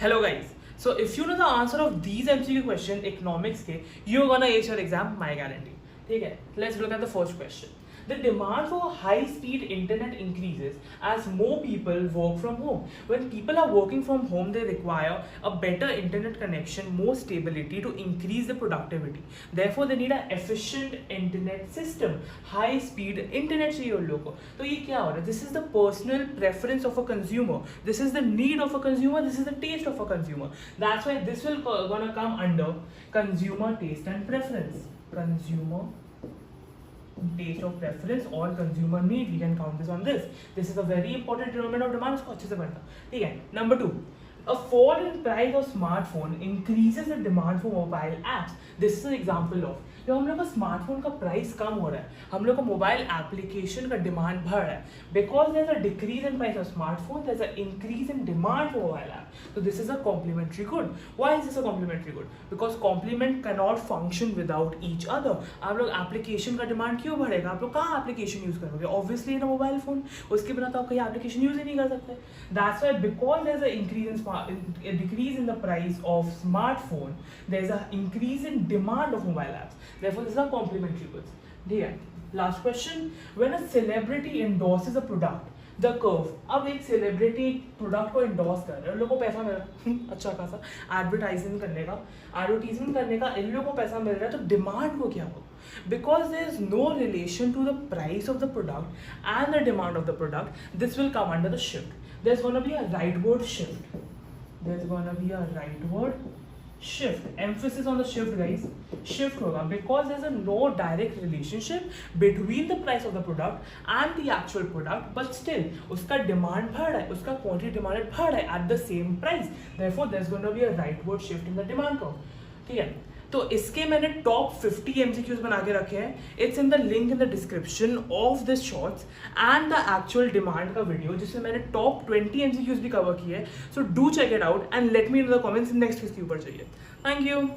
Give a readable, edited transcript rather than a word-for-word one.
Hello guys. So if you know the answer of these MCQ question economics के, you're gonna ace your exam, my guarantee. ठीक है? Let's look at the first question. The demand for high-speed internet increases as more people work from home. When people are working from home, they require a better internet connection, more stability to increase the productivity. Therefore, they need an efficient internet system. High-speed internet चाहिए उन लोगों को. तो ये क्या हो रहा है? This is the personal preference of a consumer. This is the need of a consumer. This is the taste of a consumer. That's why this will gonna come under consumer taste and preference. Consumer taste of preference or consumer need, we can count this on this is a very important determinant of demand. इसको अच्छे से पढ़ना. ठीक है. Number 2, a fall in price of smartphone increases the demand for mobile apps. This is an example of जब हम लोग का स्मार्टफोन का प्राइस कम हो रहा है, हम लोग का मोबाइल एप्लीकेशन का डिमांड बढ़ रहा है. Because there is a decrease in price of smartphone, there is a increase in demand for mobile app. So this is a complementary good. Why is this a complementary good? Because complement cannot function without each other. आप लोग application का demand क्यों बढ़ेगा? आप लोग कहाँ application use करोगे? Obviously इन mobile phone. उसके बिना तो आप कहीं एप्लीकेशन यूज ही नहीं कर सकते. That's why because there is a decrease in the price of smartphone, there is a increase in demand of mobile apps. Therefore, this is a complementary goods. ठीक है. Last question. When a celebrity endorses a product, the curve. अब एक celebrity product को endorse कर रहे हैं, उन लोगों को पैसा मिल रहा है अच्छा खासा एडवर्टाइजमेंट करने का इन लोगों को पैसा मिल रहा है. तो डिमांड को क्या हो? Because there is no relation to the price of the product and the demand of the product, this will come under the shift. There is gonna be a rightward shift. There is gonna be a rightward shift. Emphasis on the shift, guys. Shift होगा because there is a no direct relationship between the price of the product and the actual product, but still उसका demand बढ़ रहा है, उसका quantity demanded बढ़ रहा है at the same price. Therefore, there is going to be a rightward shift in the demand curve. ठीक है. तो इसके मैंने टॉप 50 MCQs बना के रखे हैं. It's in the link in the description of this shorts and the actual demand का वीडियो जिसमें मैंने टॉप 20 MCQs भी कवर किए हैं. So do check it out and let me in the comments next किसके ऊपर चाहिए. Thank you.